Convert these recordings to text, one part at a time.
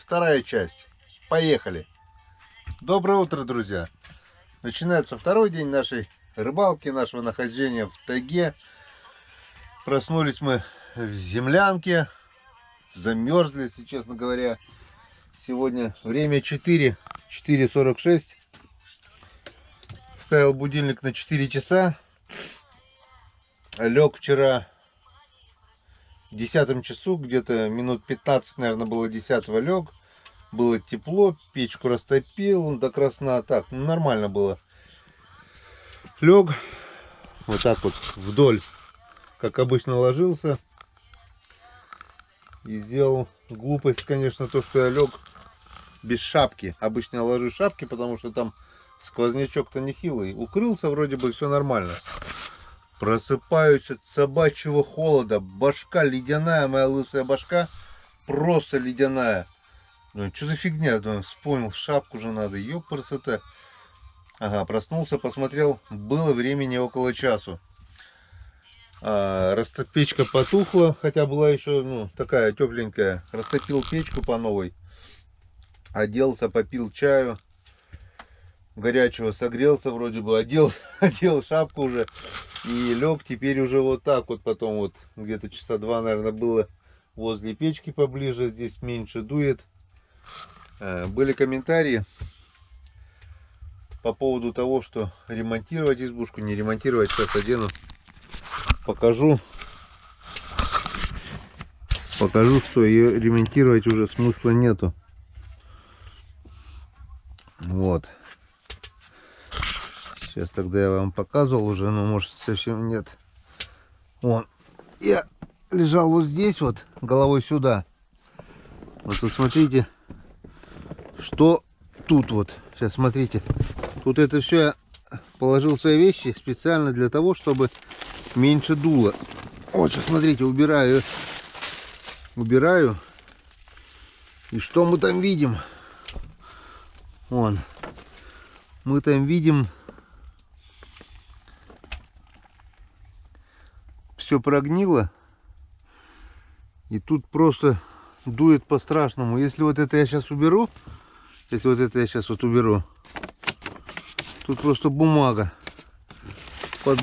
вторая часть. Поехали! Доброе утро, друзья! Начинается второй день нашей рыбалки, нашего нахождения в тайге. Проснулись мы в землянке, замерзли, если честно говоря. Сегодня время 4:46. Ставил будильник на 4 часа. Лег вчера в 10 часу, где-то минут 15, наверное, было 10-го лег. Было тепло, печку растопил до красна. Так, нормально было. Лег вот так вот вдоль, как обычно ложился. И сделал глупость, конечно, то, что я лег без шапки. Обычно я ложу шапки, потому что там сквознячок-то нехилый. Укрылся, вроде бы все нормально. Просыпаюсь от собачьего холода. Башка ледяная, моя лысая башка. Просто ледяная. Ну, что за фигня? Думаю, вспомнил, шапку же надо. Ёпрст. Ага, проснулся, посмотрел. Было времени около часу. Печка потухла, хотя была еще такая тепленькая. Растопил печку по новой. Оделся, попил чаю. Горячего согрелся вроде бы. Одел шапку уже. И лег теперь уже вот так вот. Потом вот где-то часа 2, наверное, было возле печки поближе. Здесь меньше дует. Были комментарии по поводу того, что ремонтировать избушку, не ремонтировать. Сейчас одену. Покажу, что ее ремонтировать уже смысла нету. Вот. Сейчас тогда я вам показывал уже, но может совсем нет. Вон. Я лежал вот здесь вот, головой сюда. Вот тут смотрите, что тут вот. Сейчас смотрите. Тут это все я положил свои вещи специально для того, чтобы меньше дуло. Вот сейчас смотрите, убираю. И что мы там видим? Вон. Мы там видим, все прогнило. И тут просто дует по-страшному. Если вот это я сейчас уберу, тут просто бумага. Под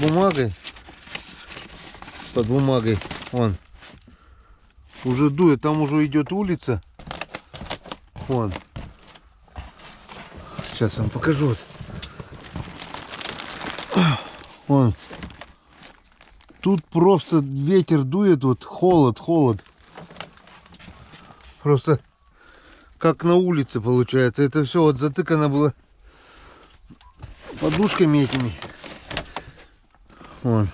бумагой, вон, уже дует, там уже идет улица. Вон. Сейчас вам покажу. Вот. Вон. Тут просто ветер дует, вот холод. Просто как на улице получается. Это все вот затыкано было подушками этими. Вон.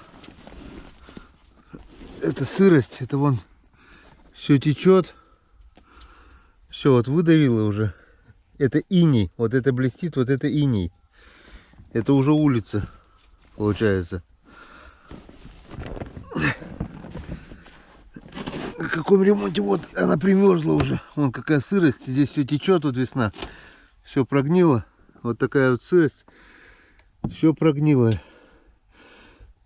Это сырость, это вон все течет. Все вот выдавило уже. Это иней. Вот это блестит, вот это иней. Это уже улица получается. На каком ремонте? Вот она примерзла уже. Вон какая сырость. Здесь все течет, вот весна. Все прогнило. Вот такая вот сырость. Все прогнило.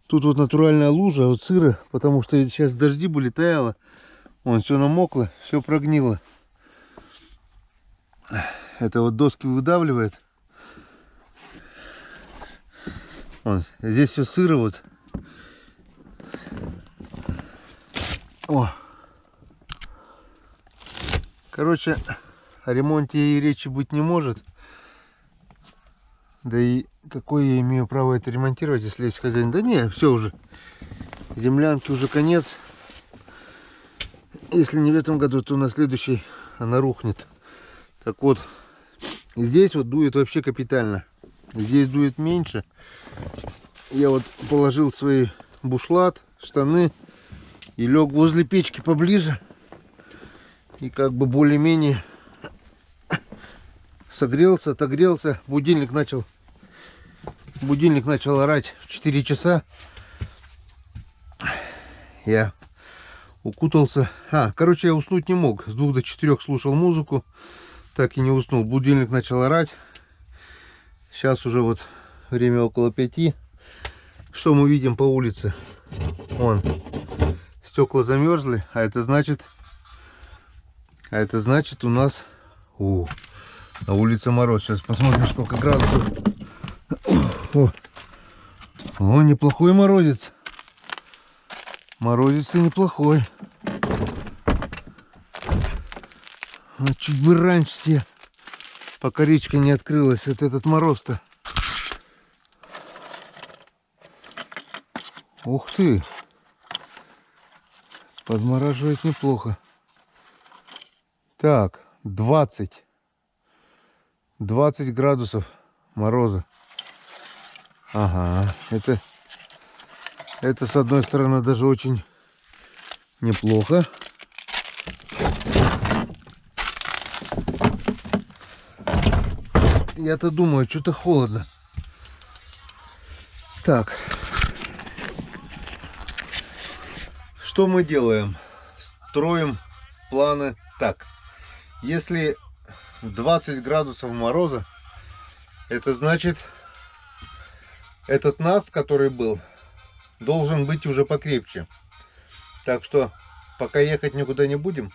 Тут вот натуральная лужа, вот сыро, потому что сейчас дожди были, таяло. Вон все намокло, все прогнило. Это вот доски выдавливает. Вон, здесь все сыро вот. О. Короче, о ремонте и речи быть не может. Да и какое я имею право это ремонтировать, если есть хозяин? Да не, все уже. Землянки уже конец. Если не в этом году, то на следующий она рухнет. Так вот, здесь вот дует вообще капитально. Здесь дует меньше. Я вот положил свои бушлат, штаны и лег возле печки поближе. И как бы более-менее согрелся, отогрелся. Будильник начал орать в 4 часа. Я укутался. Короче, я уснуть не мог. С 2 до 4 слушал музыку. Так и не уснул. Будильник начал орать. Сейчас уже вот время около 5. Что мы видим по улице? Вон. Стекла замерзли. А это значит у нас На улице мороз. Сейчас посмотрим, сколько градусов. О, неплохой морозец. Морозец-то неплохой. А чуть бы раньше, пока речка не открылась, вот этот мороз-то. Ух ты! Подмораживает неплохо. Так, 20 градусов мороза. Ага, это с одной стороны даже очень неплохо. Я-то думаю, что-то холодно. Так. Что мы делаем? Строим планы так. Если 20 градусов мороза, это значит, этот наст, который был, должен быть уже покрепче. Так что пока ехать никуда не будем.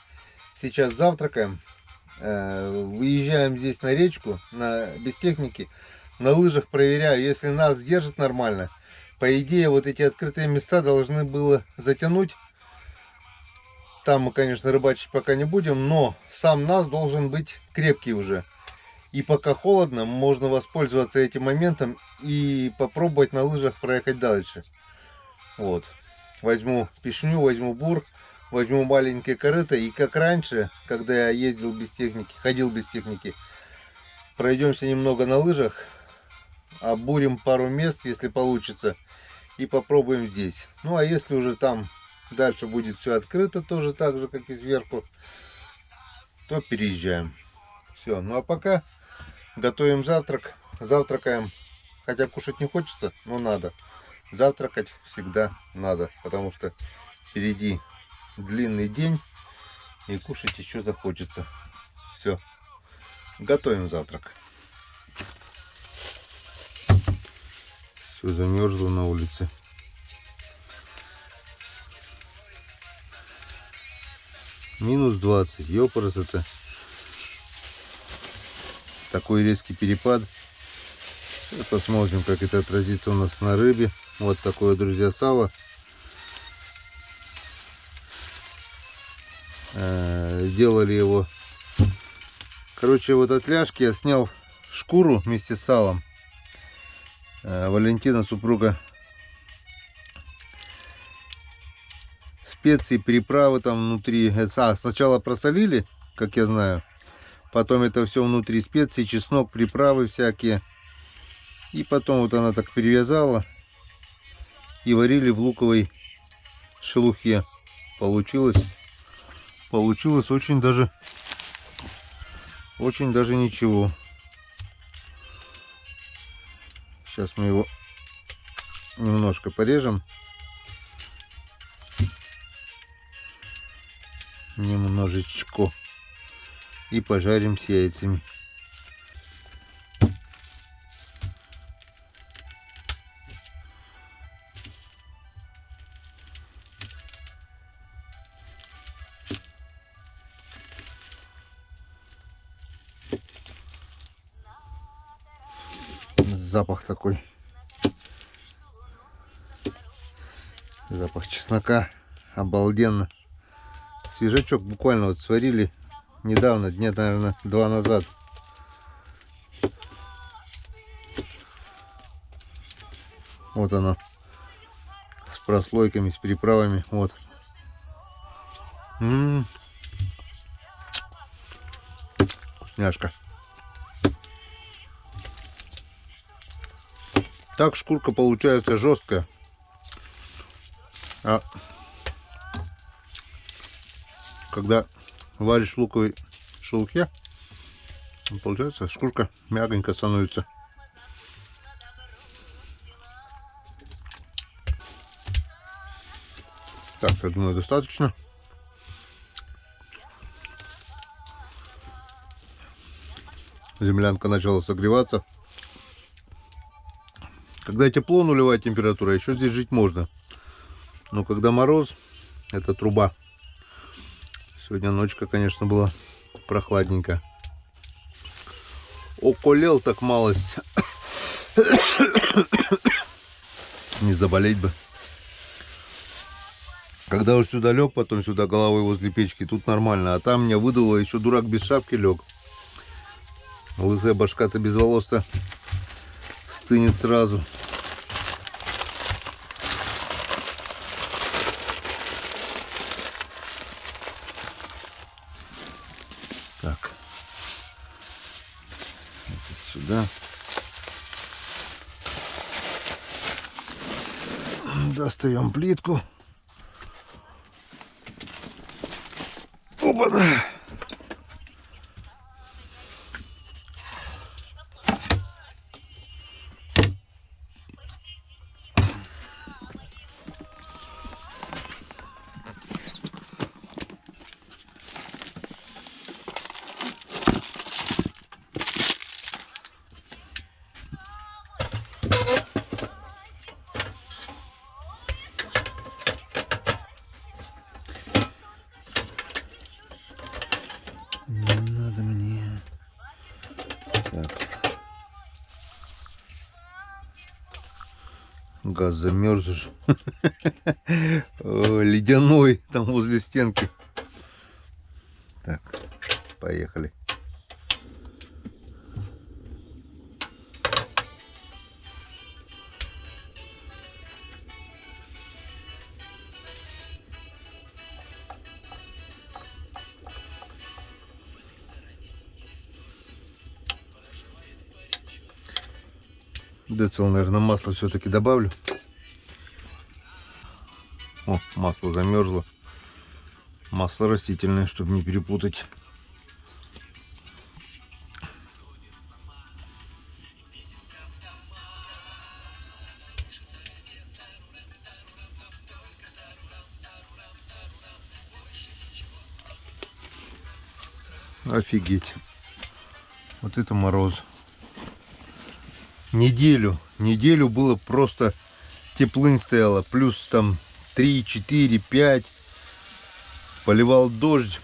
Сейчас завтракаем. Выезжаем здесь на речку, без техники. На лыжах проверяю, если наст держит нормально. По идее, вот эти открытые места должны было затянуть. Там мы, конечно, рыбачить пока не будем, но сам наст должен быть крепкий уже. И пока холодно, можно воспользоваться этим моментом и попробовать на лыжах проехать дальше. Вот. Возьму пешню, возьму бур, возьму маленькие корыто. И как раньше, когда я ездил без техники, ходил без техники, пройдемся немного на лыжах, обурим пару мест, если получится, и попробуем здесь. Ну а если уже там дальше будет все открыто, тоже так же, как и сверху, то переезжаем. Все, ну а пока готовим завтрак, завтракаем. Хотя кушать не хочется, но надо. Завтракать всегда надо, потому что впереди длинный день и кушать еще захочется. Все, готовим завтрак. Все замерзло на улице. Минус 20, ёпарас, это такой резкий перепад. Сейчас посмотрим, как это отразится у нас на рыбе. Вот такое, друзья, сало. Делали его. Короче, вот от ляжки я снял шкуру вместе с салом. Валентина, супруга, специи, приправы там внутри. Сначала просолили, как я знаю. Потом это все внутри специи, чеснок, приправы всякие. И потом вот она так перевязала. И варили в луковой шелухе. Получилось очень даже ничего. Сейчас мы его немножко порежем. Немножечко. И пожарим с яйцами. Запах такой. Запах чеснока. Обалденно. Свежачок буквально вот сварили недавно, дня, наверное, 2 назад. Вот оно. С прослойками, с приправами. Вот. Вкусняшка. Так шкурка получается жесткая. А когда варишь в луковой шелухе, получается шкурка мягонько становится. Так, я думаю, достаточно. Землянка начала согреваться. Когда тепло, нулевая температура, еще здесь жить можно. Но когда мороз, это труба. Сегодня ночка, конечно, была прохладненькая. Околел так малость. Не заболеть бы. Когда уж сюда лег, потом сюда головой возле печки, тут нормально. А там меня выдуло, еще дурак без шапки лег. Лысая башка-то без волос-то стынет сразу. Так. Это сюда. Достаем плитку. Опа-на. Надо мне. Так. Газ замерз. Ледяной там возле стенки. Так, поехали. Децл, наверное, масло все-таки добавлю. О, масло замерзло. Масло растительное, чтобы не перепутать. Офигеть. Вот это мороз. Неделю было просто теплынь стояла. Плюс там 3, 4, 5. Поливал дождь.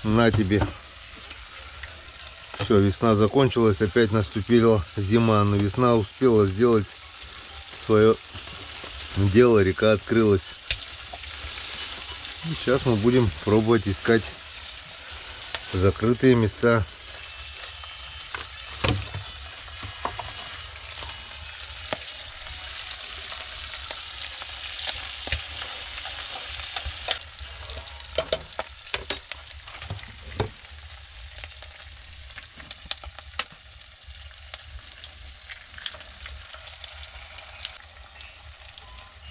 На тебе. Все, весна закончилась. Опять наступила зима. Но весна успела сделать свое дело. Река открылась. И сейчас мы будем пробовать искать закрытые места.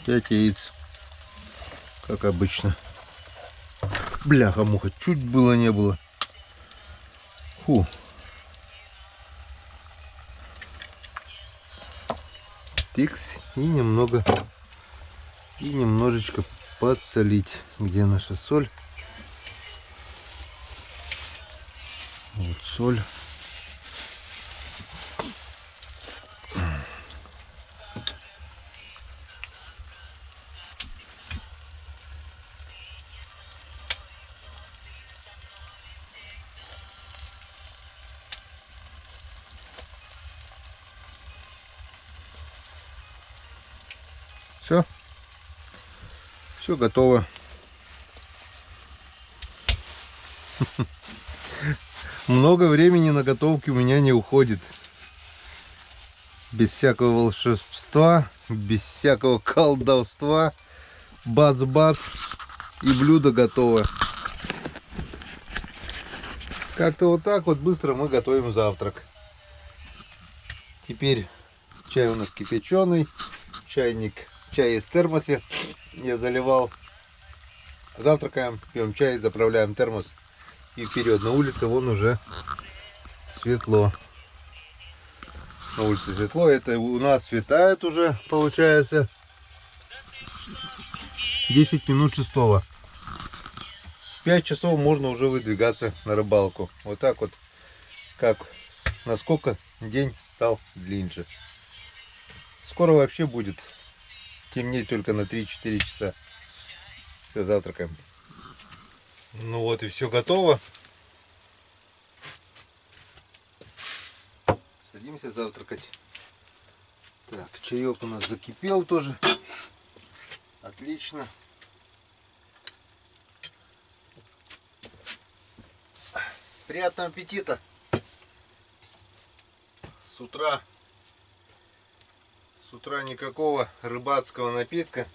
Пять яиц, как обычно. Бляха-муха, чуть было не было. Фу. Тикс и немножечко подсолить. Где наша соль? Вот соль. Все. Все готово. Много времени на готовке у меня не уходит. Без всякого волшебства, без всякого колдовства. Бац-бац. И блюдо готово. Как-то вот так вот быстро мы готовим завтрак. Теперь чай у нас кипяченый. Чай из термоса я заливал. Завтракаем, пьем чай, заправляем термос и вперед. На улице вон уже светло. На улице светло. Это у нас светает уже, получается, 10 минут 6. 5 часов можно уже выдвигаться на рыбалку. Вот так вот, как насколько день стал длиннее. Скоро вообще будет темнеть только на 3-4 часа. Все, завтракаем. Ну вот и все готово. Садимся завтракать. Так, чаек у нас закипел тоже. Отлично. Приятного аппетита. С утра никакого рыбацкого напитка.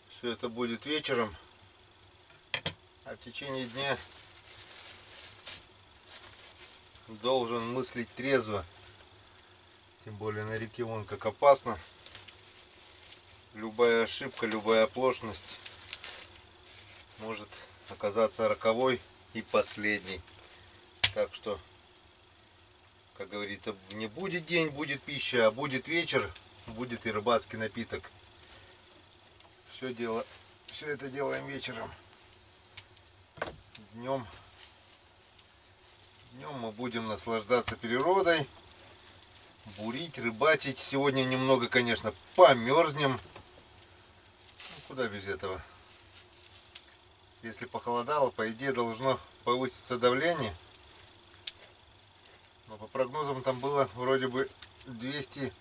Все это будет вечером. А в течение дня должен мыслить трезво. Тем более на реке вон как опасно. Любая ошибка, любая оплошность может оказаться роковой и последней. Так что, как говорится, не будет день, будет пища, а будет вечер, будет и рыбацкий напиток. Все это делаем вечером. Днем мы будем наслаждаться природой, бурить, рыбачить. Сегодня немного, конечно, померзнем. Ну, куда без этого? Если похолодало, по идее должно повыситься давление. Но по прогнозам там было вроде бы 700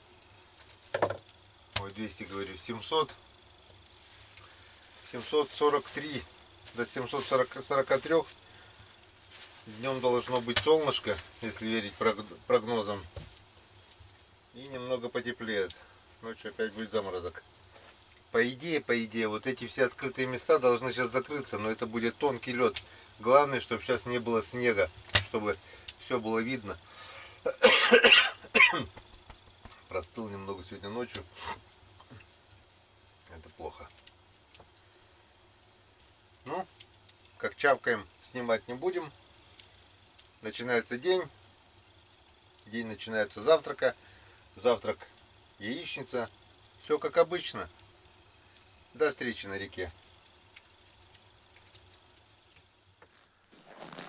743 до 743. Днем должно быть солнышко, если верить прогнозам. И немного потеплеет. Ночью опять будет заморозок. По идее, вот эти все открытые места должны сейчас закрыться, но это будет тонкий лед. Главное, чтобы сейчас не было снега, чтобы все было видно. Простыл немного сегодня ночью. Это плохо. Ну, как чавкаем, снимать не будем. Начинается день. День начинается с завтрака. Завтрак яичница. Все как обычно. До встречи на реке.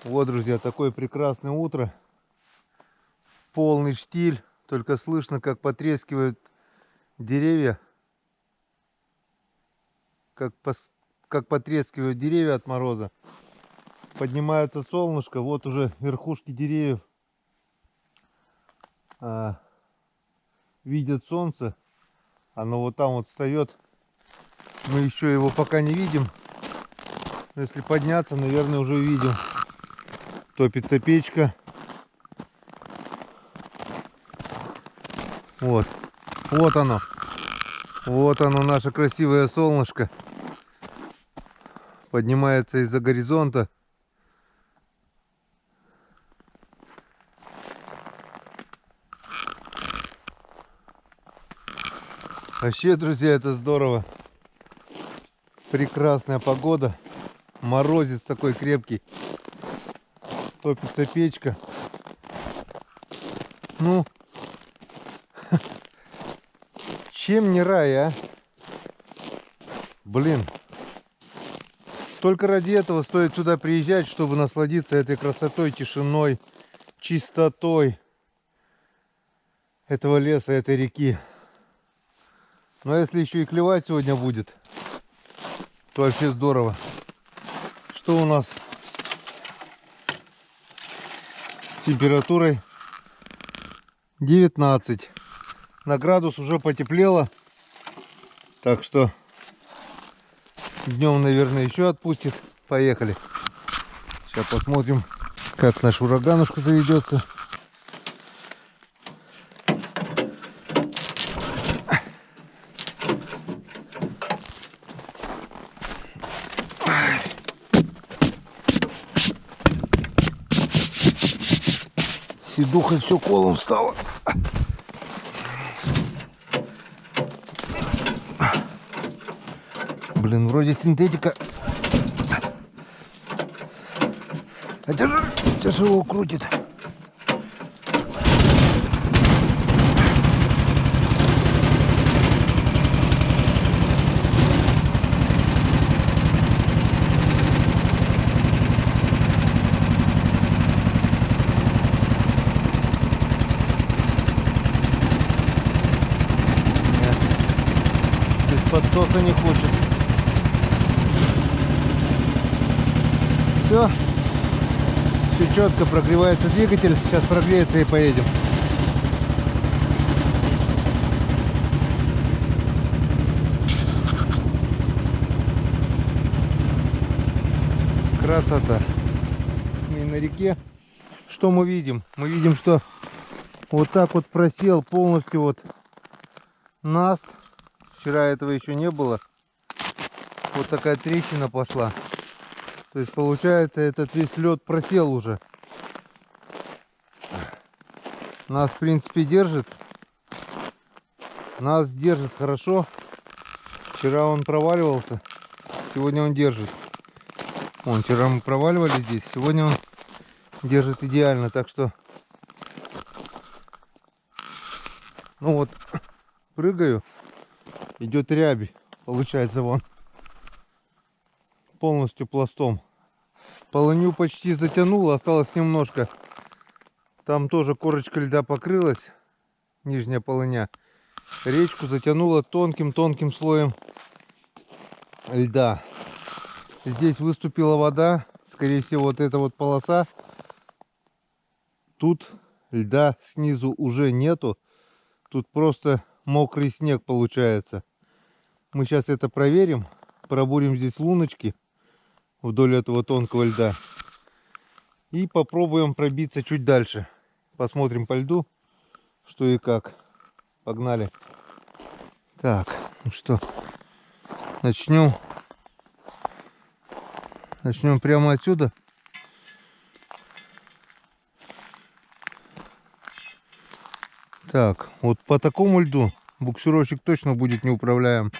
Вот, друзья, такое прекрасное утро. Полный штиль. Только слышно, как потрескивают деревья. Как потрескивают деревья от мороза. Поднимается солнышко. Вот уже верхушки деревьев видят солнце. Оно вот там вот встает. Мы еще его пока не видим. Но если подняться, наверное, уже увидим. Топится печка. Вот. Вот оно. Вот оно, наше красивое солнышко. Поднимается из-за горизонта. Вообще, друзья, это здорово. Прекрасная погода. Морозец такой крепкий. Топится печка. Ну, чем не рай, а? Блин. Только ради этого стоит сюда приезжать, чтобы насладиться этой красотой, тишиной, чистотой этого леса, этой реки. Ну а если еще и клевать сегодня будет, то вообще здорово. Что у нас с температурой 19. На градус уже потеплело. Так что днем, наверное, еще отпустит. Поехали. Сейчас посмотрим, как наш ураганушка заведется. Седуха все колом встала. Блин, вроде синтетика. Хотя тяжело крутит. Подсоса не хочет. Все четко, прогревается двигатель. Сейчас прогреется и поедем. Красота. И на реке что мы видим? Мы видим, что вот так вот просел полностью вот наст. Вчера этого еще не было. Вот такая трещина пошла. То есть получается, этот весь лед просел уже. Нас в принципе держит. Нас держит хорошо. Вчера он проваливался. Сегодня он держит. Вон, вчера мы проваливали здесь. Сегодня он держит идеально. Так что, ну вот, прыгаю. Идет рябь. Получается вон. Полностью пластом. Полынью почти затянуло. Осталось немножко. Там тоже корочка льда покрылась. Нижняя полыня. Речку затянуло тонким-тонким слоем льда. Здесь выступила вода. Скорее всего, вот эта вот полоса. Тут льда снизу уже нету. Тут просто мокрый снег получается. Мы сейчас это проверим. Пробурим здесь луночки вдоль этого тонкого льда. И попробуем пробиться чуть дальше. Посмотрим по льду, что и как. Погнали. Так, ну что, начнем прямо отсюда. Так, вот по такому льду буксировщик точно будет неуправляем.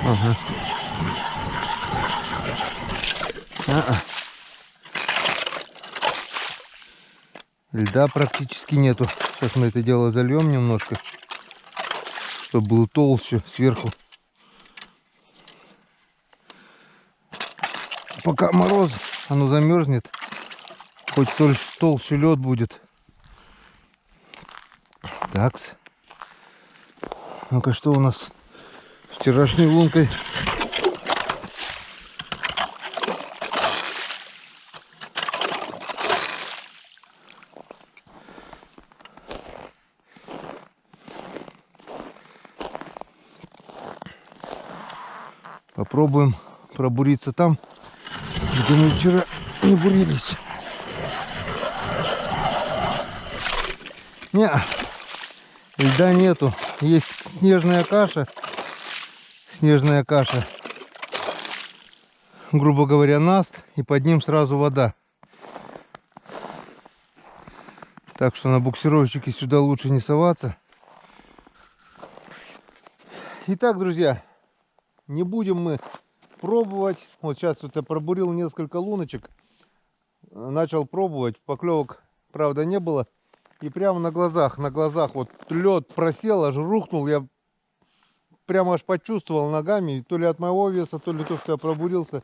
Ага. Льда практически нету. Сейчас мы это дело зальем немножко, чтобы был толще сверху. Пока мороз, оно замерзнет. Хоть толще лед будет. Такс. Ну-ка, что у нас с вчерашней лункой? Попробуем пробуриться там, где мы вчера не бурились. Не, льда нету. Есть снежная каша. Снежная каша. Грубо говоря, наст. И под ним сразу вода. Так что на буксировщике сюда лучше не соваться. Итак, друзья, не будем мы пробовать. Вот сейчас вот я пробурил несколько луночек. Начал пробовать. Поклевок, правда, не было. И прямо на глазах вот лед просел, аж рухнул. Я прямо аж почувствовал ногами, то ли от моего веса, то ли то, что я пробурился.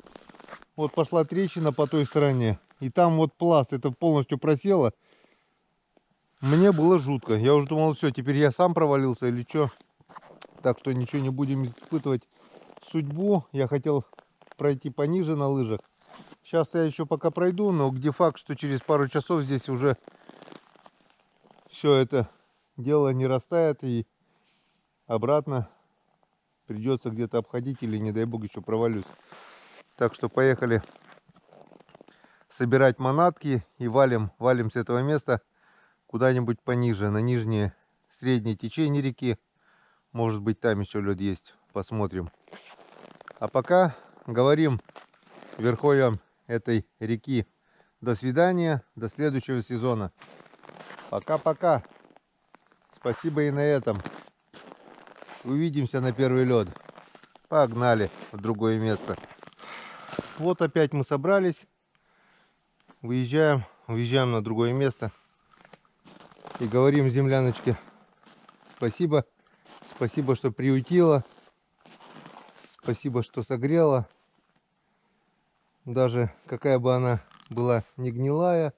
Вот пошла трещина по той стороне. И там вот пласт, это полностью просело. Мне было жутко. Я уже думал, все, теперь я сам провалился или что. Так что ничего не будем испытывать судьбу. Я хотел пройти пониже на лыжах. Сейчас я еще пока пройду, но где факт, что через пару часов здесь уже все это дело не растает и обратно придется где-то обходить или, не дай бог, еще провалюсь. Так что поехали собирать манатки и валим с этого места куда-нибудь пониже, на нижнее среднее течение реки. Может быть, там еще лед есть. Посмотрим. А пока говорим верховьям этой реки до свидания, до следующего сезона. Пока-пока. Спасибо и на этом. Увидимся на первый лед. Погнали в другое место. Вот опять мы собрались. Уезжаем на другое место. И говорим земляночке спасибо. Спасибо, что приютила. Спасибо, что согрела. Даже какая бы она была не гнилая,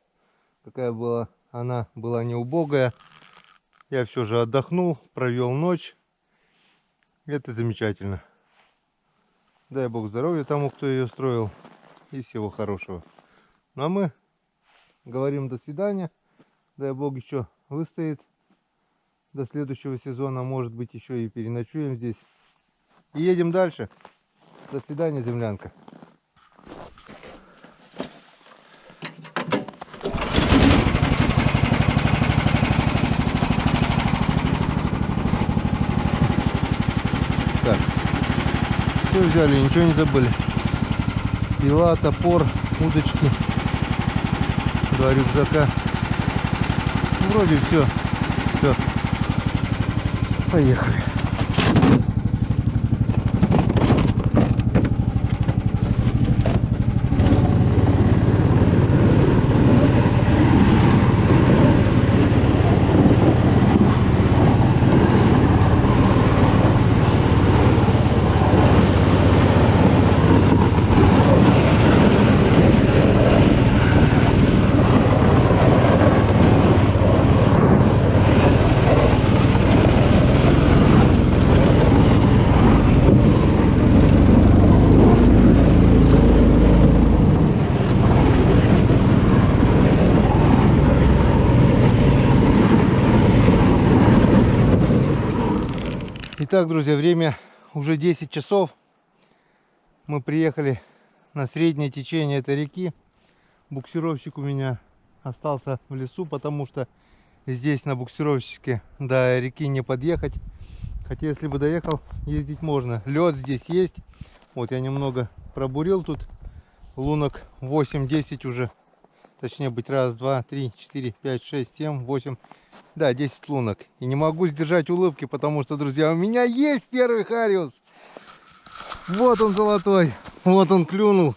какая бы она была не убогая, я все же отдохнул, провел ночь. Это замечательно. Дай Бог здоровья тому, кто ее строил. И всего хорошего. Ну а мы говорим до свидания. Дай Бог еще выстоит до следующего сезона. Может быть, еще и переночуем здесь. И едем дальше. До свидания, землянка. Так, все взяли, ничего не забыли. Пила, топор, удочки, 2 рюкзака. Вроде все. Все. Поехали. Итак, друзья, время уже 10 часов. Мы приехали на среднее течение этой реки. Буксировщик у меня остался в лесу, потому что здесь на буксировщике до реки не подъехать. Хотя если бы доехал, ездить можно. Лед здесь есть. Вот я немного пробурил тут. Лунок 8-10 уже. Точнее быть, 1, 2, 3, 4, 5, 6, 7, 8. Да, 10 лунок. И не могу сдержать улыбки, потому что, друзья, у меня есть первый хариус. Вот он золотой. Вот он клюнул.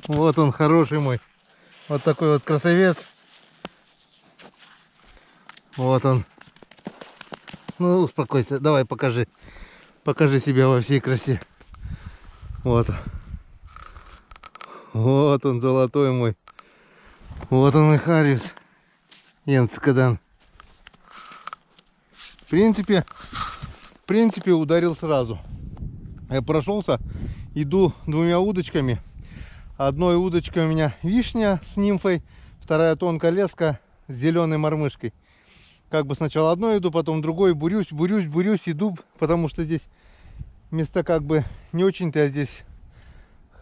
Вот он, хороший мой. Вот такой вот красавец. Вот он. Ну, успокойся. Давай, покажи. Покажи себя во всей красе. Вот он. Вот он, золотой мой. Вот он, мой хариус. Янцкадан. В принципе, ударил сразу. Я прошелся, иду 2 удочками. Одной удочкой у меня вишня с нимфой, вторая тонкая леска с зеленой мормышкой. Как бы сначала одной иду, потом другой, бурюсь, иду, потому что здесь места как бы не очень-то я здесь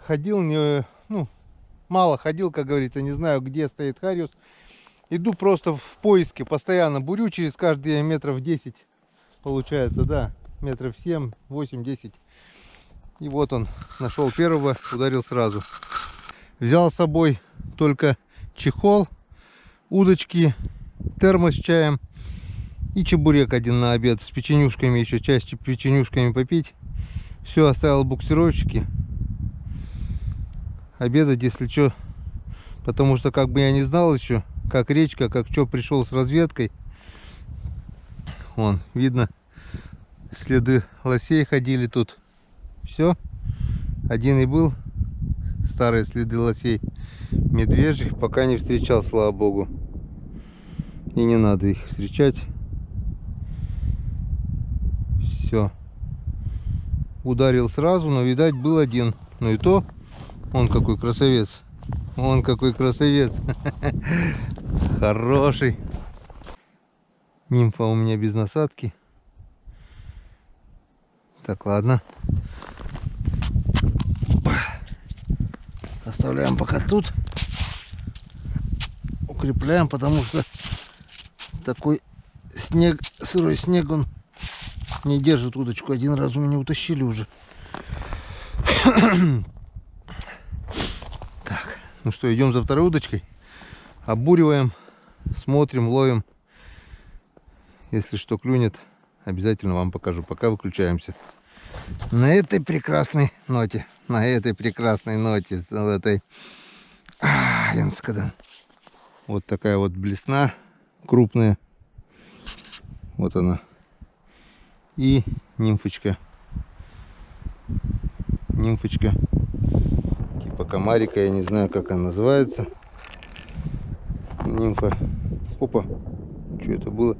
ходил, мало ходил, как говорится, не знаю, где стоит хариус. Иду просто в поиске, постоянно бурю через каждые метров 10, получается, да, метров 7, 8, 10. И вот он, нашел первого, ударил сразу. Взял с собой только чехол, удочки, термос с чаем и чебурек один на обед с печенюшками, еще часть печенюшками попить. Все оставил в буксировщике. Обедать, если что, потому что как бы я не знал еще, как речка, как что, пришел с разведкой. Вон, видно, следы лосей ходили тут. Все, один и был, старые следы лосей. Медвежьих пока не встречал, слава богу. И не надо их встречать. Все. Ударил сразу, но, видать, был один. Ну и то, он какой красавец. Он какой красавец. Хороший. Нимфа у меня без насадки. Так, ладно. Оставляем пока тут. Укрепляем, потому что такой снег, сырой снег, он не держит удочку. Один раз у меня утащили уже. Так, ну что, идем за второй удочкой. Обуриваем, смотрим, ловим. Если что клюнет, обязательно вам покажу. Пока выключаемся. На этой прекрасной ноте. С этой Янцкадан. Вот такая вот блесна крупная. Вот она. И нимфочка. Типа комарика, я не знаю, как она называется. Нимфа. Опа. Что это было?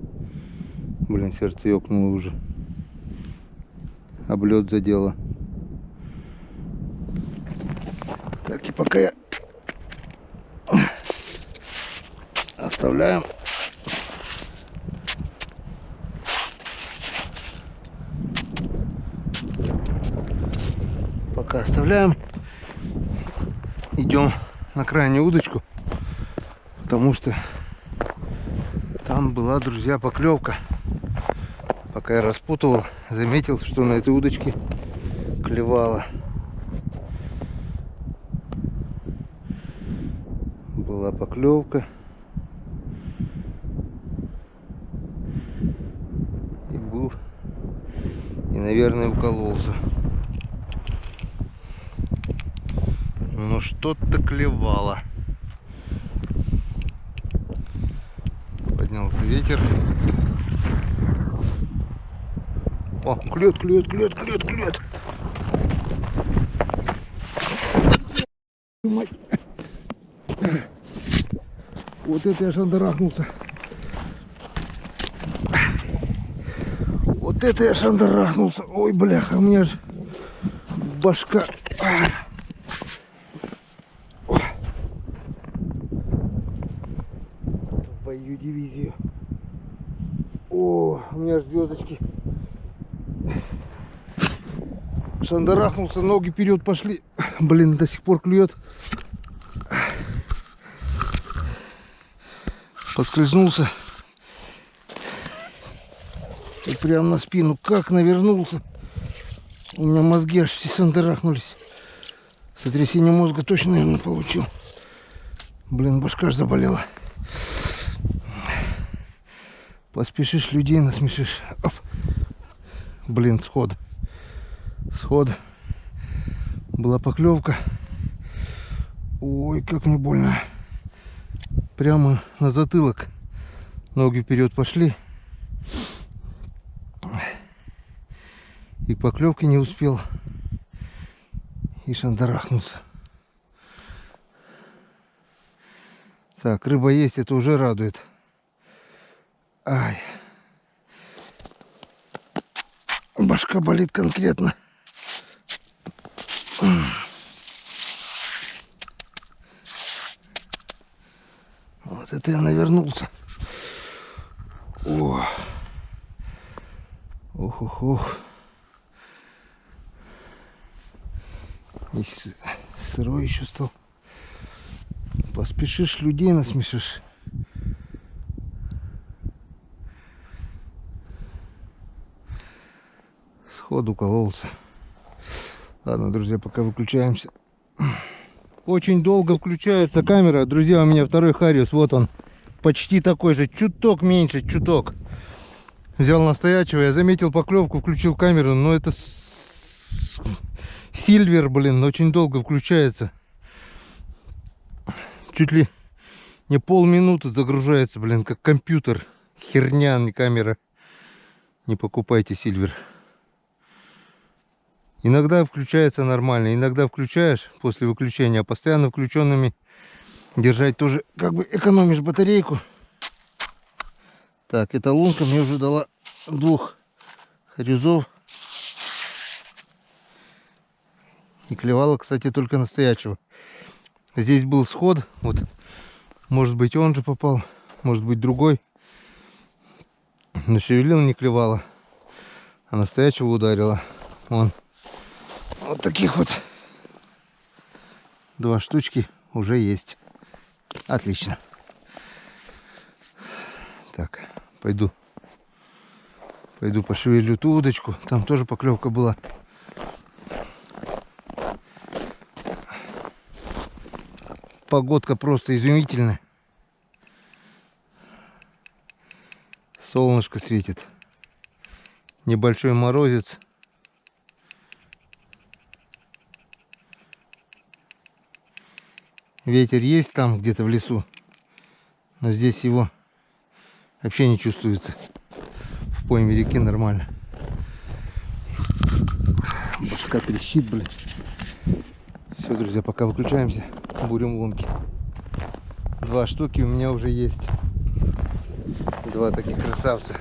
Блин, сердце ёкнуло уже. Облет задело. Так, и пока я оставляем. пока оставляем. Идем на крайнюю удочку, потому что там была, друзья, поклевка. Пока я распутывал, заметил, что на этой удочке клевало. Была поклевка. И был, и, наверное, укололся. Но что-то клевало. Поднялся ветер. О, клюет, клюет, клюет, клюет, клюет. Вот это я шандарахнулся. Вот это я шандарахнулся. Ой, бляха, у меня же башка. Твою дивизию. О, у меня же звездочки. Шандарахнулся, ноги вперед пошли. Блин, до сих пор клюет. Подскользнулся. И прям на спину. Как навернулся. У меня мозги аж все шандарахнулись. Сотрясение мозга точно, наверное, получил. Блин, башка аж заболела. Поспешишь, людей насмешишь. Оп. Блин, сход. Сход. Была поклевка. Ой, как мне больно. Прямо на затылок. Ноги вперед пошли. И поклевки не успел. И шандарахнулся. Так, рыба есть, это уже радует. Ай. Башка болит конкретно. Вот это я навернулся. О. Ох, ох, ох. И сырой еще стал. Поспешишь, людей насмешишь. Сходу кололся. Ладно, друзья, пока выключаемся. Очень долго включается камера. Друзья, у меня второй хариус. Вот он. Почти такой же. Чуток меньше, чуток. Взял настоячего. Я заметил поклевку, включил камеру. Но это сильвер, блин. Очень долго включается. Чуть ли не полминуты загружается, блин, как компьютер. Херня, а не камера. Не покупайте сильвер. Иногда включается нормально, иногда включаешь после выключения, а постоянно включенными держать тоже как бы экономишь батарейку. Так, эта лунка мне уже дала 2 харюзов. И клевала, кстати, только настоячего. Здесь был сход, вот, может быть, он же попал, может быть, другой. Нашевелил, не клевала, а настоячего ударила. Вон. Вот таких вот 2 штучки уже есть. Отлично. Так, пойду пошевелю ту удочку. Там тоже поклевка была. Погодка просто изумительная. Солнышко светит. Небольшой морозец. Ветер есть там где-то в лесу, но здесь его вообще не чувствуется. В пойме реки нормально. Башка трещит, блин. Все, друзья, пока выключаемся, бурим лунки. 2 штуки у меня уже есть. 2 таких красавца.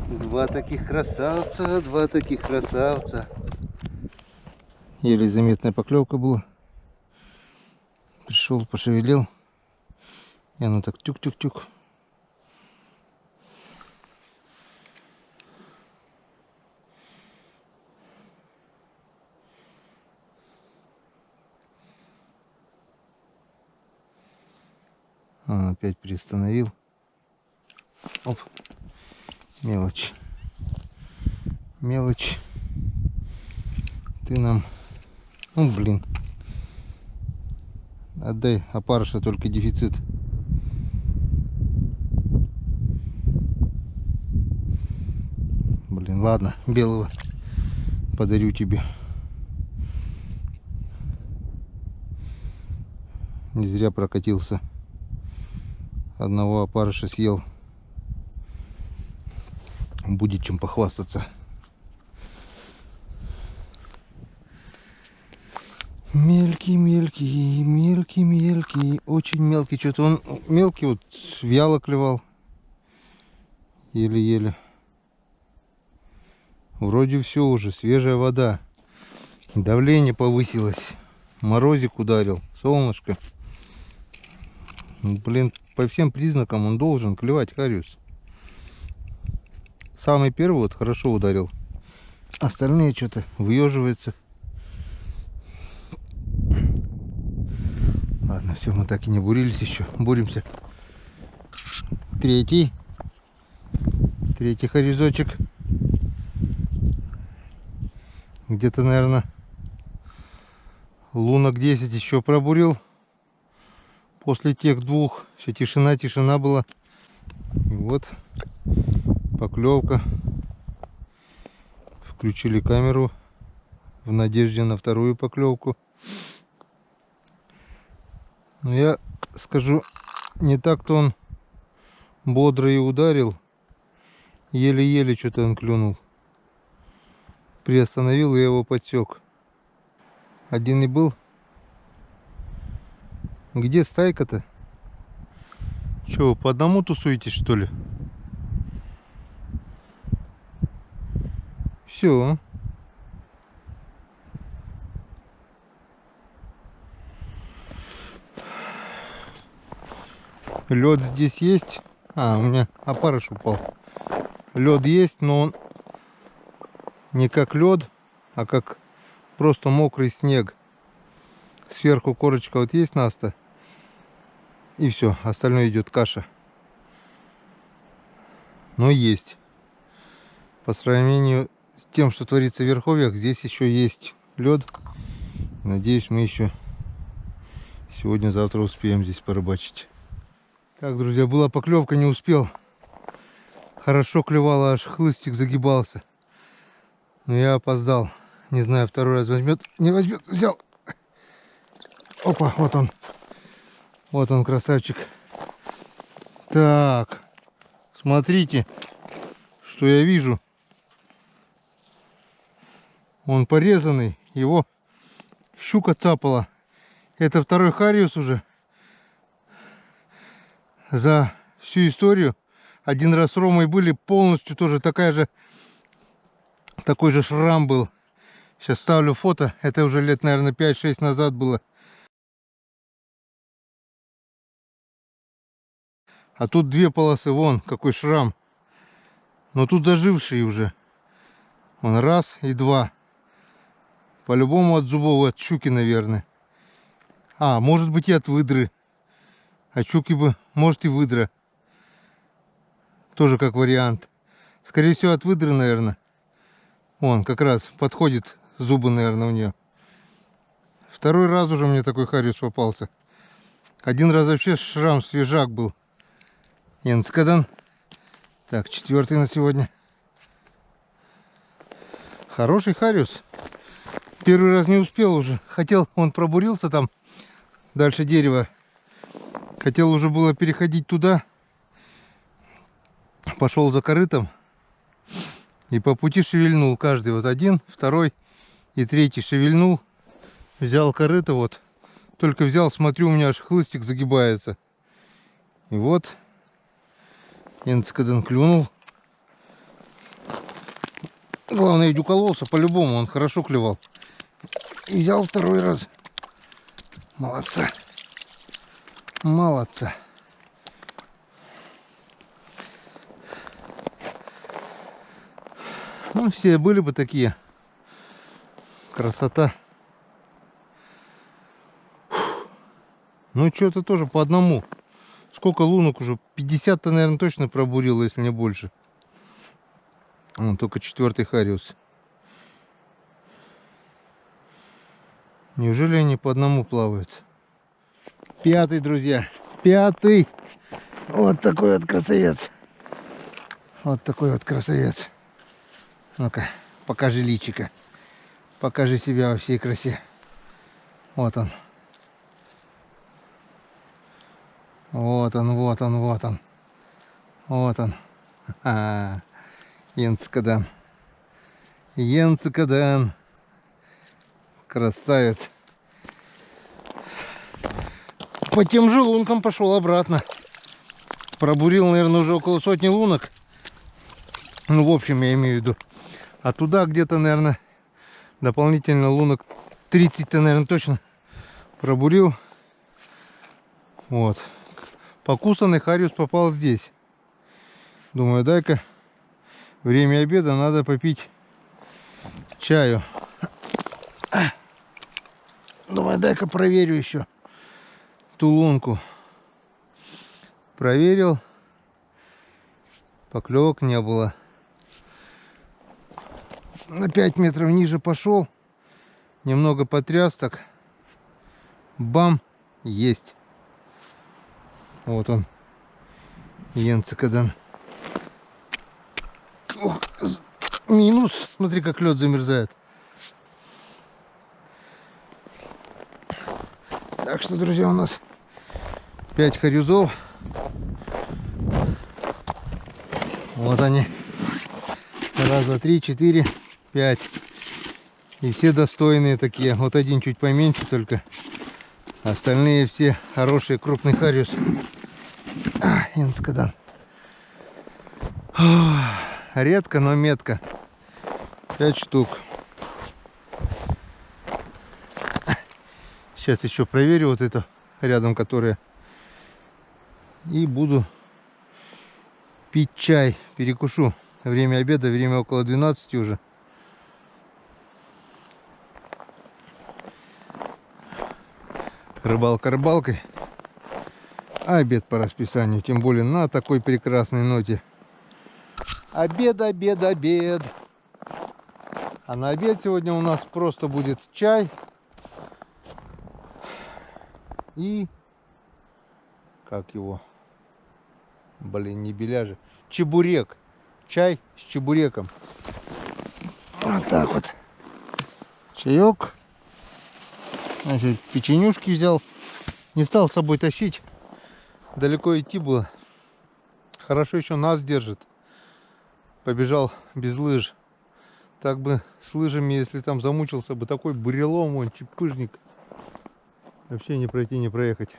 2 таких красавца, 2 таких красавца. Еле заметная поклевка была. Пришел, пошевелил. И оно так тюк-тюк-тюк. Он опять приостановил. Оп. Мелочь. Мелочь. Ты нам... Ну, блин. Отдай опарыша, только дефицит. Блин, ладно, белого подарю тебе. Не зря прокатился. Одного опарыша съел. Будет чем похвастаться. Мелкий, мелкий, мелкий, мелкий. Очень мелкий. Что-то он мелкий, вот вяло клевал. Еле-еле. Вроде все уже. Свежая вода. Давление повысилось. Морозик ударил. Солнышко. Блин, по всем признакам он должен клевать хариус. Самый первый вот хорошо ударил. Остальные что-то выеживаются. Ладно, все, мы так и не бурились еще. Буримся. Третий харизочек. Где-то, наверное, лунок 10 еще пробурил. После тех двух. Все тишина была. И вот поклевка. Включили камеру в надежде на вторую поклевку. Но я скажу, не так-то он бодро и ударил. Еле-еле что-то он клюнул. Приостановил, и я его подсек. Один и был. Где стайка-то? Че, вы по одному тусуетесь, что ли? Все. Лед здесь есть. А, у меня опарыш упал. Лед есть, но он не как лед, а как просто мокрый снег. Сверху корочка вот есть наста. И все, остальное идет каша. Но есть. По сравнению с тем, что творится в верховьях, здесь еще есть лед. Надеюсь, мы еще сегодня-завтра успеем здесь порыбачить. Так, друзья, была поклевка, не успел. Хорошо клевало, аж хлыстик загибался. Но я опоздал. Не знаю, второй раз возьмет, не возьмет. Взял. Опа, вот он. Вот он, красавчик. Так, смотрите, что я вижу. Он порезанный, его щука цапала. Это второй хариус уже. За всю историю. Один раз с Ромой были, полностью тоже такой же шрам был. Сейчас ставлю фото. Это уже лет, наверное, 5-6 назад было. А тут две полосы, вон, какой шрам. Но тут заживший уже. Он раз и два. По-любому от зубов, от щуки, наверное. А, может быть, и от выдры. От щуки бы, может, и выдра. Тоже как вариант. Скорее всего, от выдры, наверное. Вон, как раз подходит зубы, наверное, у нее. Второй раз уже мне такой хариус попался. Один раз вообще шрам, свежак был. Енскадан. Так, четвертый на сегодня. Хороший хариус. Первый раз не успел уже. Хотел, он пробурился там, дальше дерева. Хотел уже было переходить туда. Пошел за корытом. И по пути шевельнул каждый. Вот один, второй и третий шевельнул. Взял корыто вот. Только взял, смотрю, у меня аж хлыстик загибается. И вот. Енскадан клюнул. Главное, ведь укололся по-любому, он хорошо клевал. И взял второй раз. Молодца. Молодца. Ну, все были бы такие. Красота. Ну, что-то тоже по одному. Сколько лунок уже? 50-то, наверное, точно пробурил, если не больше. Вон только 4-й хариус. Неужели они по одному плавают? 5-й, друзья. 5-й. Вот такой вот красавец. Вот такой вот красавец. Ну-ка, покажи личико. Покажи себя во всей красе. Вот он. Вот он, вот он, вот он. Вот он. Йенцкадан. Йенцкадан. Красавец. По тем же лункам пошел обратно. Пробурил, наверное, уже около 100 лунок. Ну, в общем, я имею в виду. А туда где-то, наверное, дополнительно лунок 30-то, наверное, точно пробурил. Вот. Покусанный хариус попал здесь. Думаю, дай-ка время обеда, надо попить чаю. Думаю, дай-ка проверю еще ту лунку. Проверил. Поклевок не было. На 5 метров ниже пошел. Немного потряс так. Бам! Есть. Вот он. Йенцкадан. Минус. Смотри, как лед замерзает. Так что, друзья, у нас 5 харюзов. Вот они. Раз, два, три, 4, 5. И все достойные такие. Вот один чуть поменьше только. Остальные все хорошие, крупный хариус. Йенцкадан. Редко, но метко. 5 штук. Сейчас еще проверю вот это рядом, которое. И буду пить чай. Перекушу. Время обеда, время около 12 уже. Рыбалка рыбалкой. А обед по расписанию. Тем более на такой прекрасной ноте. Обед, обед, обед. А на обед сегодня у нас просто будет чай. И... Как его? Блин, не беляжи. Чебурек. Чай с чебуреком. Вот так вот. Чаек. Значит, печенюшки взял. Не стал с собой тащить. Далеко идти было. Хорошо еще нас держит. Побежал без лыж. Так бы с лыжами, если там замучился бы, такой бурелом, вон, чепыжник. Вообще не пройти, не проехать.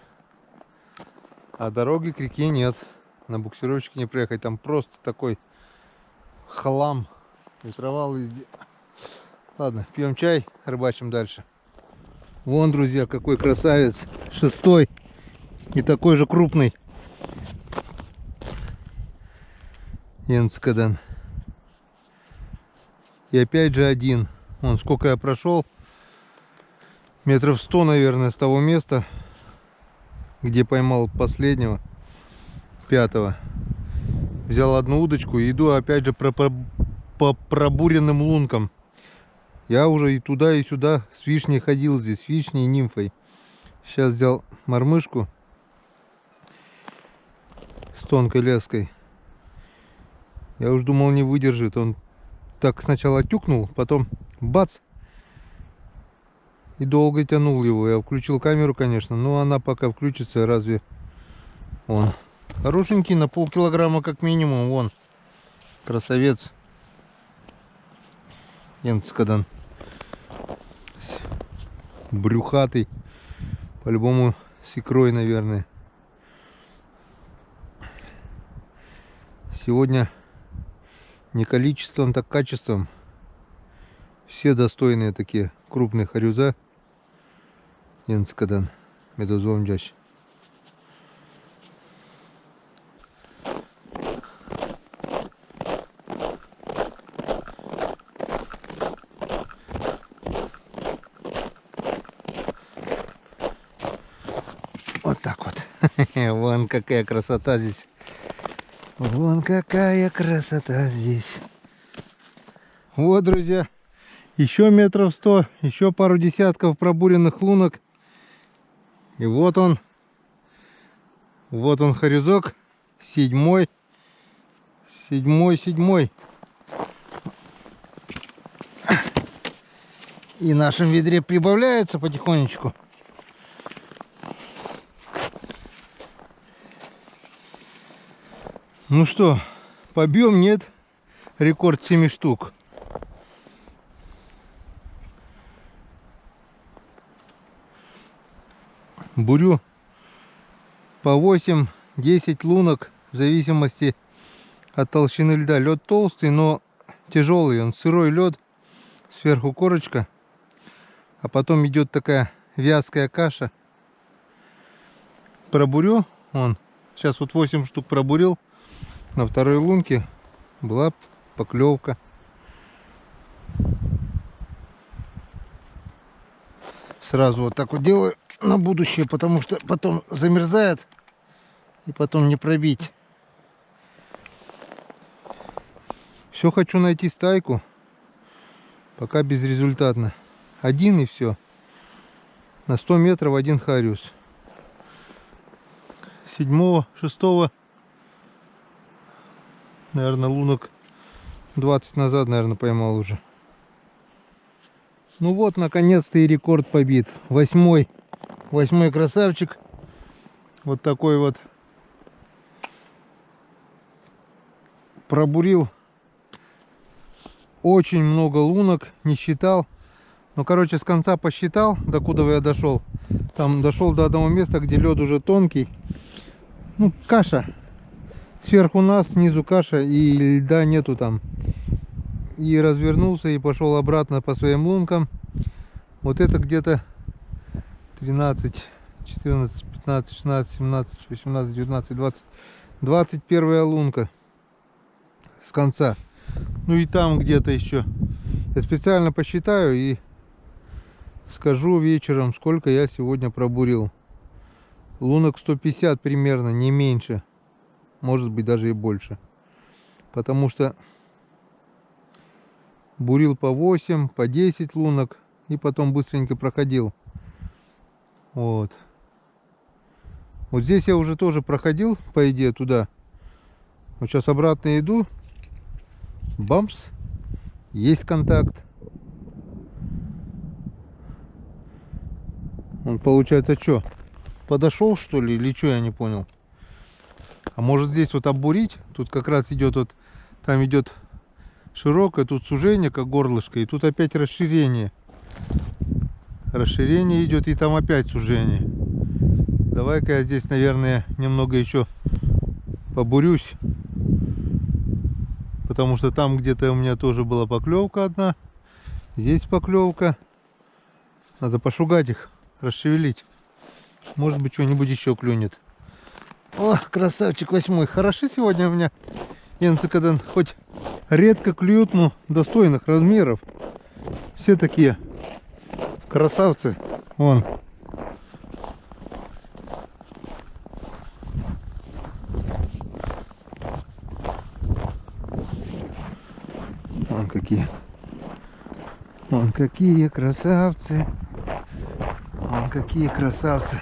А дороги к реке нет. На буксировщике не проехать. Там просто такой хлам. И трава везде. Ладно, пьем чай, рыбачим дальше. Вон, друзья, какой красавец. 6-й. И такой же крупный. Йенцкадан. И опять же один. Вон, сколько я прошел. Метров 100, наверное, с того места, где поймал последнего, 5-го. Взял одну удочку и иду опять же по пробуренным лункам. Я уже и туда, и сюда с вишней ходил здесь, с вишней и нимфой. Сейчас взял мормышку с тонкой леской. Я уж думал, не выдержит. Он так сначала тюкнул, потом бац. И долго тянул его. Я включил камеру, конечно, но она пока включится, разве он хорошенький, на полкилограмма как минимум. Вон, красавец. Йенцкадан. Брюхатый. По-любому с икрой, наверное. Сегодня не количеством, так качеством. Все достойные такие крупные харюза. Йенцкадан. Медузовым джащ. Вот так вот. Вон какая красота здесь. Вон какая красота здесь. Вот, друзья, еще метров 100, еще пару десятков пробуренных лунок. И вот он хорюзок. Седьмой. И в нашем ведре прибавляется потихонечку. Ну что, побьем, нет? Рекорд 7 штук. Бурю по 8-10 лунок в зависимости от толщины льда. Лед толстый, но тяжелый. Он сырой лед, сверху корочка, а потом идет такая вязкая каша. Пробурю он. Сейчас вот 8 штук пробурил. На второй лунке была поклевка. Сразу вот так вот делаю на будущее, потому что потом замерзает и потом не пробить. Все хочу найти стайку, пока безрезультатно. Один и все. На 100 метров один хариус. 7-го, 6-го, наверное, лунок 20 назад, наверное, поймал уже. Ну вот, наконец-то и рекорд побит. 8-й красавчик. Вот такой вот. Пробурил очень много лунок, не считал. Ну, короче, с конца посчитал, докуда я дошел. Там дошел до одного места, где лед уже тонкий. Ну, каша. Сверху нас, снизу каша, и льда нету там. И развернулся и пошел обратно по своим лункам. Вот это где-то 13, 14, 15, 16, 17, 18, 19, 20. 21 лунка с конца. Ну и там где-то еще. Я специально посчитаю и скажу вечером, сколько я сегодня пробурил. Лунок 150 примерно, не меньше. Может быть даже и больше. Потому что бурил по 8, по 10 лунок и потом быстренько проходил. Вот. Вот здесь я уже тоже проходил, по идее, туда. Вот сейчас обратно иду. Бамс. Есть контакт. Он, получается, что? Подошел, что ли? Или что, я не понял. А может здесь вот оббурить? Тут как раз идет вот... Там идет широкое, тут сужение, как горлышко. И тут опять расширение. Расширение идет, и там опять сужение. Давай-ка я здесь, наверное, немного еще побурюсь. Потому что там где-то у меня тоже была поклевка одна. Здесь поклевка. Надо пошугать их, расшевелить. Может быть, что-нибудь еще клюнет. О, красавчик 8-й. Хороши сегодня у меня энцикаден. Хоть редко клюют, но достойных размеров. Все такие красавцы. Вон. Вон какие. Вон какие красавцы. Вон какие красавцы.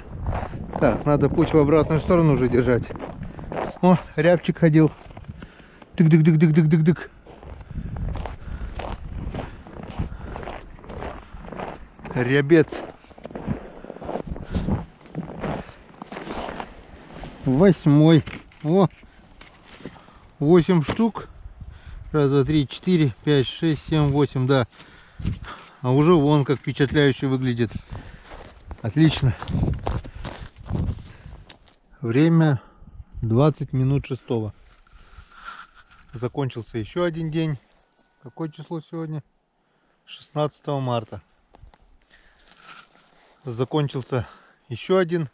Так, надо путь в обратную сторону уже держать. О, рябчик ходил. Дык-дык-дык-дык-дык-дык-дык. Рябец. 8-й. О, 8 штук. Раз, два, три, 4, 5, 6, 7, 8, да. А уже вон как впечатляюще выглядит. Отлично. Время 20 минут 6-го. Закончился еще один день. Какое число сегодня? 16 марта. Закончился еще один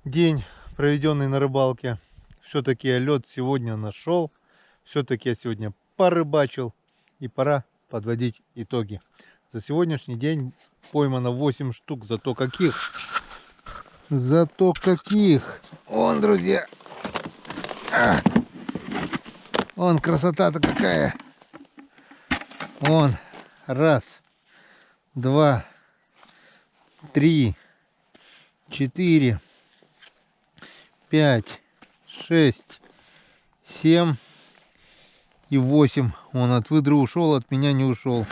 день, проведенный на рыбалке. Все-таки я лед сегодня нашел. Все-таки я сегодня порыбачил. И пора подводить итоги. За сегодняшний день поймано 8 штук. Зато каких! Зато каких! Вон, друзья! Вон красота-то какая! Вон, раз, два, три, 4, 5, 6, 7 и 8. Он от выдры ушел, от меня не ушел.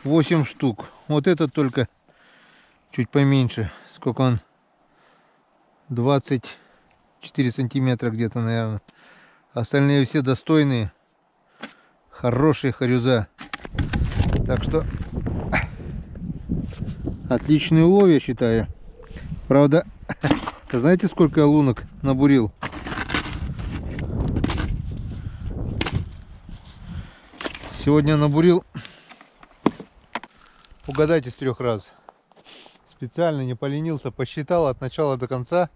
8 штук. Вот этот только чуть поменьше. Сколько он? 24 сантиметра где-то, наверное. Остальные все достойные. Хорошие хорюза. Так что отличный улов, я считаю. Правда, знаете, сколько я лунок набурил? Сегодня набурил, угадайте, с 3 раз. Специально не поленился, посчитал от начала до конца.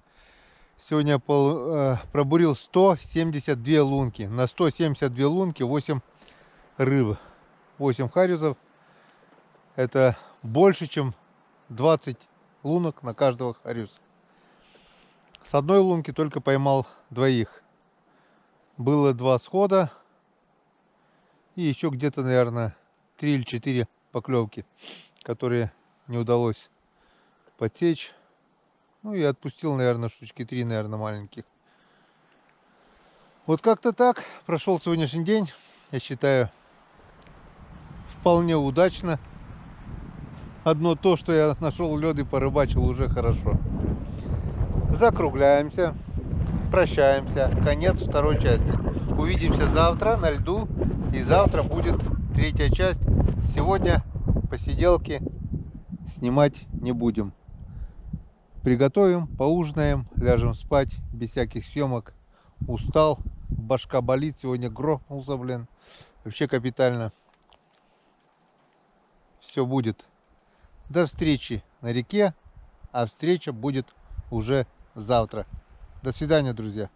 Сегодня я пробурил 172 лунки. На 172 лунки 8 рыб. 8 харюзов. Это больше, чем 20 лунок на каждого харюза. С одной лунки только поймал 2. Было 2 схода. И еще где-то, наверное, 3 или 4 поклевки, которые не удалось подсечь. Ну и отпустил, наверное, штучки 3, наверное, маленьких. Вот как-то так прошел сегодняшний день. Я считаю, вполне удачно. Одно то, что я нашел лед и порыбачил, уже хорошо. Закругляемся. Прощаемся. Конец 2 части. Увидимся завтра на льду. И завтра будет 3 часть. Сегодня посиделки снимать не будем. Приготовим, поужинаем, ляжем спать без всяких съемок. Устал, башка болит. Сегодня грохнулся, блин. Вообще капитально. Все будет. До встречи на реке. А встреча будет уже завтра. До свидания, друзья.